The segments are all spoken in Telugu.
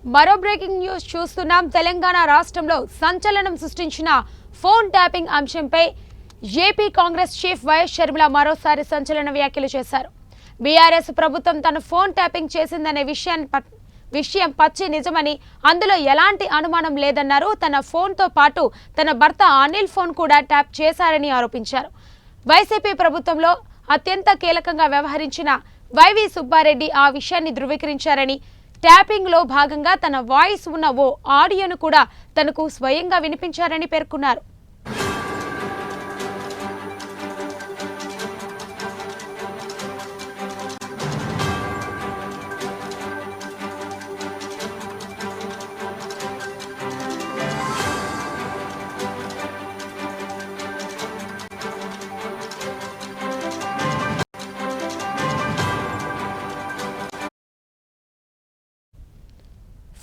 మరో బ్రేకింగ్ న్యూస్ చూస్తున్నాం. తెలంగాణ రాష్ట్రంలో సంచలనం సృష్టించిన ఫోన్ ట్యాపింగ్ అంశంపై AP Congress chief YS Sharmila మరోసారి సంచలన వ్యాఖ్యలు చేశారు. బీఆర్ఎస్ ప్రభుత్వం తన ఫోన్ ట్యాపింగ్ చేసిందనే విషయం పచ్చి నిజమని, అందులో ఎలాంటి అనుమానం లేదన్నారు. తన ఫోన్తో పాటు తన భర్త అనిల్ ఫోన్ కూడా ట్యాప్ చేశారని ఆరోపించారు. వైసీపీ ప్రభుత్వంలో అత్యంత కీలకంగా వ్యవహరించిన వైవి సుబ్బారెడ్డి ఆ విషయాన్ని ధృవీకరించారని, ట్యాపింగ్ లో భాగంగా తన వాయిస్ ఉన్న ఓ ఆడియోను కూడా తనకు స్వయంగా వినిపించారని పేర్కొన్నారు.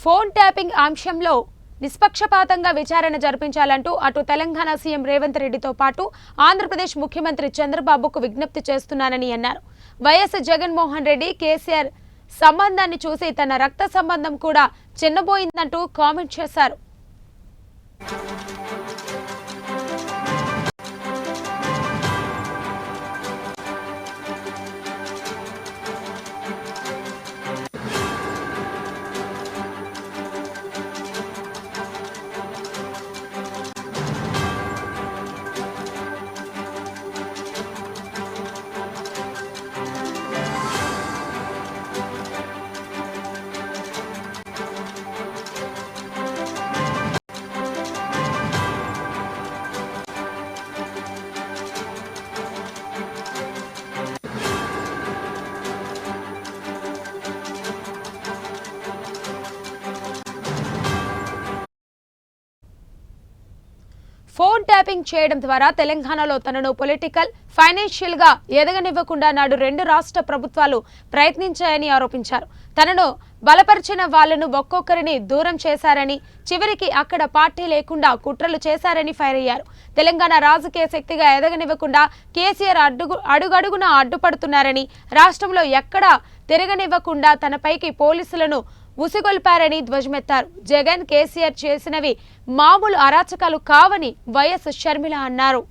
ఫోన్ ట్యాపింగ్ అంశంలో నిష్పక్షపాతంగా విచారణ జరిపించాలంటూ అటు తెలంగాణ సీఎం రేవంత్ రెడ్డితో పాటు ఆంధ్రప్రదేశ్ ముఖ్యమంత్రి చంద్రబాబుకు విజ్ఞప్తి చేస్తున్నానని అన్నారు. వైఎస్ జగన్మోహన్ రెడ్డి కేసీఆర్ సంబంధాన్ని చూసి తన రక్త సంబంధం కూడా చిన్నబోయిందంటూ కామెంట్ చేశారు. ఫోన్ ట్యాపింగ్ చేయడం ద్వారా తెలంగాణలో తనను పొలిటికల్, ఫైనాన్షియల్ గా ఎదగనివ్వకుండా నాడు రెండు రాష్ట్ర ప్రభుత్వాలు ప్రయత్నించాయని ఆరోపించారు. తనను బలపరిచిన వాళ్లను ఒక్కొక్కరిని దూరం చేశారని, చివరికి అక్కడ పార్టీ లేకుండా కుట్రలు చేశారని ఫైర్ అయ్యారు. తెలంగాణ రాజకీయ శక్తిగా ఎదగనివ్వకుండా కేసీఆర్ అడుగడుగునా అడ్డుపడుతున్నారని, రాష్ట్రంలో ఎక్కడా తిరగనివ్వకుండా తనపైకి పోలీసులను ఉసిగొల్పారని ధ్వజమెత్తారు. జగన్, కేసీఆర్ చేసినవి మామూలు అరాచకాలు కావని వైఎస్ షర్మిల అన్నారు.